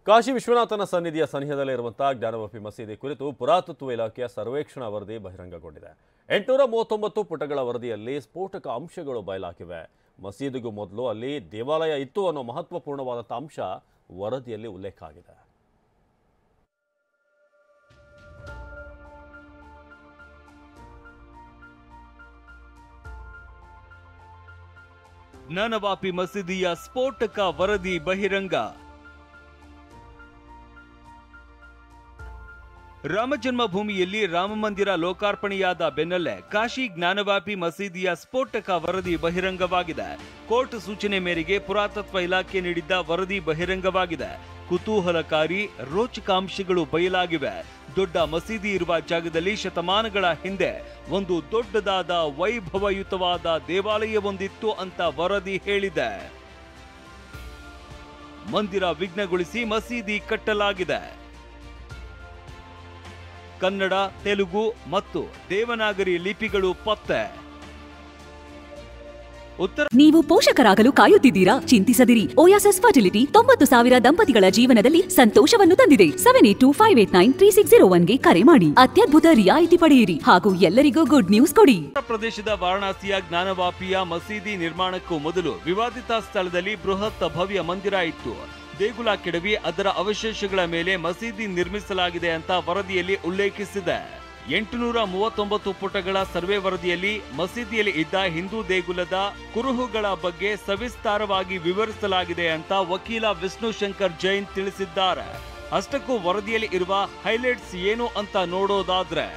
ಕಾಶಿ ವಿಶ್ವನಾಥನ ಸನ್ನಿಧಿಯ ಸನಿಹದಲ್ಲಿರುವಂತಹ ಜ್ಞಾನವಾಪಿ ಮಸೀದಿ ಕುರಿತು ಪುರಾತತ್ವ ಇಲಾಖೆಯ ಸರ್ವೇಕ್ಷಣಾ ವರದಿ ಬಹಿರಂಗಗೊಂಡಿದೆ. 839 ಪುಟಗಳ ವರದಿಯಲ್ಲಿ ಸ್ಫೋಟಕ ಅಂಶಗಳು ಬಯಲಾಗಿವೆ. ಮಸೀದಿಗೂ ಮೊದಲು ಅಲ್ಲಿ ದೇವಾಲಯ ಇತ್ತು ಅನ್ನೋ ಮಹತ್ವಪೂರ್ಣವಾದಂಥ ಅಂಶ ವರದಿಯಲ್ಲಿ ಉಲ್ಲೇಖ ಆಗಿದೆ. ಜ್ಞಾನವಾಪಿ ಮಸೀದಿಯ ಸ್ಫೋಟಕ ವರದಿ ಬಹಿರಂಗ. ರಾಮಜನ್ಮಭೂಮಿಯಲ್ಲಿ ರಾಮಮಂದಿರ ಲೋಕಾರ್ಪಣೆಯಾದ ಬೆನ್ನಲ್ಲೇ ಕಾಶಿ ಜ್ಞಾನವಾಪಿ ಮಸೀದಿಯ ಸ್ಫೋಟಕ ವರದಿ ಬಹಿರಂಗವಾಗಿದೆ. ಕೋರ್ಟ್ ಸೂಚನೆ ಮೇರೆಗೆ ಪುರಾತತ್ವ ಇಲಾಖೆ ನೀಡಿದ್ದ ವರದಿ ಬಹಿರಂಗವಾಗಿದೆ. ಕುತೂಹಲಕಾರಿ ರೋಚಕಾಂಶಗಳು ಬಯಲಾಗಿವೆ. ದೊಡ್ಡ ಮಸೀದಿ ಇರುವ ಜಾಗದಲ್ಲಿ ಶತಮಾನಗಳ ಹಿಂದೆ ಒಂದು ದೊಡ್ಡದಾದ ವೈಭವಯುತವಾದ ದೇವಾಲಯವೊಂದಿತ್ತು ಅಂತ ವರದಿ ಹೇಳಿದೆ. ಮಂದಿರ ವಿಘ್ನಗೊಳಿಸಿ ಮಸೀದಿ ಕಟ್ಟಲಾಗಿದೆ. ಕನ್ನಡ, ತೆಲುಗು ಮತ್ತು ದೇವನಾಗರಿ ಲಿಪಿಗಳು ಪತ್ತೆ. ನೀವು ಪೋಷಕರಾಗಲು ಕಾಯುತ್ತಿದ್ದೀರಾ? ಚಿಂತಿಸದಿರಿ. ಓಯಾಸಿಸ್ ಫರ್ಟಿಲಿಟಿ 90,000 ದಂಪತಿಗಳ ಜೀವನದಲ್ಲಿ ಸಂತೋಷವನ್ನು ತಂದಿದೆ. 7825893601ಗೆ ಕರೆ ಮಾಡಿ ಅತ್ಯದ್ಭುತ ರಿಯಾಯಿತಿ ಪಡೆಯಿರಿ ಹಾಗೂ ಎಲ್ಲರಿಗೂ ಗುಡ್ ನ್ಯೂಸ್ ಕೊಡಿ. ಉತ್ತರ ಪ್ರದೇಶದ ವಾರಣಾಸಿಯ ಜ್ಞಾನವಾಪಿಯ ಮಸೀದಿ ನಿರ್ಮಾಣಕ್ಕೂ ಮೊದಲು ವಿವಾದಿತ ಸ್ಥಳದಲ್ಲಿ ಬೃಹತ್ ಭವ್ಯ ಮಂದಿರ ಇತ್ತು. ದೇಗುಲ ಕೆಡವಿ ಅದರ ಅವಶೇಷಗಳ ಮೇಲೆ ಮಸೀದಿ ನಿರ್ಮಿಸಲಾಗಿದೆ ಅಂತ ವರದಿಯಲ್ಲಿ ಉಲ್ಲೇಖಿಸಿದೆ. 839 ಪುಟಗಳ ಸರ್ವೆ ವರದಿಯಲ್ಲಿ ಮಸೀದಿಯಲ್ಲಿ ಇದ್ದ ಹಿಂದೂ ದೇಗುಲದ ಕುರುಹುಗಳ ಬಗ್ಗೆ ಸವಿಸ್ತಾರವಾಗಿ ವಿವರಿಸಲಾಗಿದೆ ಅಂತ ವಕೀಲ ವಿಷ್ಣು ಶಂಕರ್ ಜೈನ್ ತಿಳಿಸಿದ್ದಾರೆ. ಅಷ್ಟಕ್ಕೂ ವರದಿಯಲ್ಲಿ ಇರುವ ಹೈಲೈಟ್ಸ್ ಏನು ಅಂತ ನೋಡೋದಾದ್ರೆ,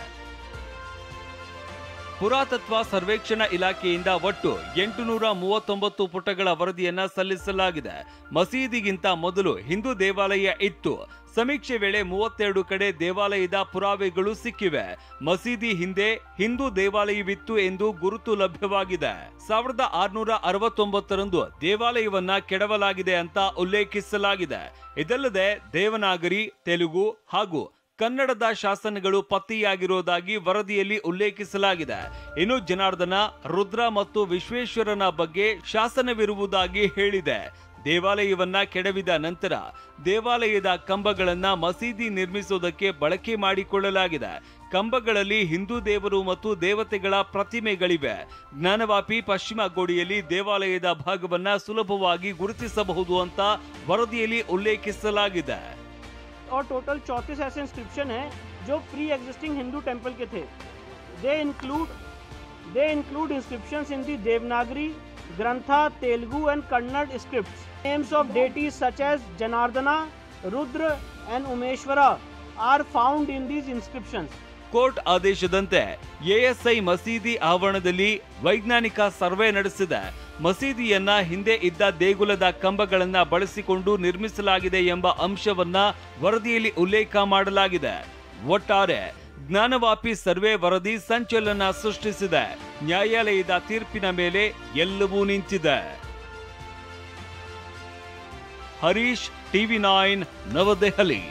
ಪುರಾತತ್ವ ಸರ್ವೇಕ್ಷಣಾ ಇಲಾಖೆಯಿಂದ ಒಟ್ಟು 839 ಪುಟಗಳ ವರದಿಯನ್ನ ಸಲ್ಲಿಸಲಾಗಿದೆ. ಮಸೀದಿಗಿಂತ ಮೊದಲು ಹಿಂದೂ ದೇವಾಲಯ ಇತ್ತು. ಸಮೀಕ್ಷೆ ವೇಳೆ 32 ಕಡೆ ದೇವಾಲಯದ ಪುರಾವೆಗಳು ಸಿಕ್ಕಿವೆ. ಮಸೀದಿ ಹಿಂದೆ ಹಿಂದೂ ದೇವಾಲಯವಿತ್ತು ಎಂದು ಗುರುತು ಲಭ್ಯವಾಗಿದೆ. 1669ರಂದು ದೇವಾಲಯವನ್ನ ಕೆಡವಲಾಗಿದೆ ಅಂತ ಉಲ್ಲೇಖಿಸಲಾಗಿದೆ. ಇದಲ್ಲದೆ ದೇವನಾಗರಿ, ತೆಲುಗು ಹಾಗೂ ಕನ್ನಡದ ಶಾಸನಗಳು ಪತ್ತೆಯಾಗಿರುವುದಾಗಿ ವರದಿಯಲ್ಲಿ ಉಲ್ಲೇಖಿಸಲಾಗಿದೆ. ಇನ್ನು ಜನಾರ್ದನ, ರುದ್ರ ಮತ್ತು ವಿಶ್ವೇಶ್ವರನ ಬಗ್ಗೆ ಶಾಸನವಿರುವುದಾಗಿ ಹೇಳಿದೆ. ದೇವಾಲಯವನ್ನ ಕೆಡವಿದ ನಂತರ ದೇವಾಲಯದ ಕಂಬಗಳನ್ನ ಮಸೀದಿ ನಿರ್ಮಿಸುವುದಕ್ಕೆ ಬಳಕೆ ಮಾಡಿಕೊಳ್ಳಲಾಗಿದೆ. ಕಂಬಗಳಲ್ಲಿ ಹಿಂದೂ ದೇವರು ಮತ್ತು ದೇವತೆಗಳ ಪ್ರತಿಮೆಗಳಿವೆ. ಜ್ಞಾನವಾಪಿ ಪಶ್ಚಿಮ ಗೋಡೆಯಲ್ಲಿ ದೇವಾಲಯದ ಭಾಗವನ್ನ ಸುಲಭವಾಗಿ ಗುರುತಿಸಬಹುದು ಅಂತ ವರದಿಯಲ್ಲಿ ಉಲ್ಲೇಖಿಸಲಾಗಿದೆ. और टोटल 34 ऐसे इंस्क्रिप्शन हैं जो प्री एग्जिस्टिंग हिंदू टेंपल के थे. They include inscriptions in the Devanagari, Grantha, Telugu and Kannada scripts. Names of deities such as Janardana, Rudra and Umeshwara are found in these inscriptions. Court ಆದೇಶದಂತೆ ಎಎಸ್ಐ ಮಸೀದಿ ಆವರಣದಲ್ಲಿ ವೈಜ್ಞಾನಿಕ ಸರ್ವೆ ನಡೆಸಿದೆ. ಮಸೀದಿಯನ್ನ ಹಿಂದೆ ಇದ್ದ ದೇಗುಲದ ಕಂಬಗಳನ್ನ ಬಳಸಿಕೊಂಡು ನಿರ್ಮಿಸಲಾಗಿದೆ ಎಂಬ ಅಂಶವನ್ನ ವರದಿಯಲ್ಲಿ ಉಲ್ಲೇಖ ಮಾಡಲಾಗಿದೆ. ಒಟ್ಟಾರೆ ಜ್ಞಾನವಾಪಿ ಸರ್ವೆ ವರದಿ ಸಂಚಲನ ಸೃಷ್ಟಿಸಿದೆ. ನ್ಯಾಯಾಲಯದ ತೀರ್ಪಿನ ಮೇಲೆ ಎಲ್ಲವೂ ನಿಂತಿದೆ. ಹರೀಶ್, ಟಿವಿ9, ನವದೆಹಲಿ.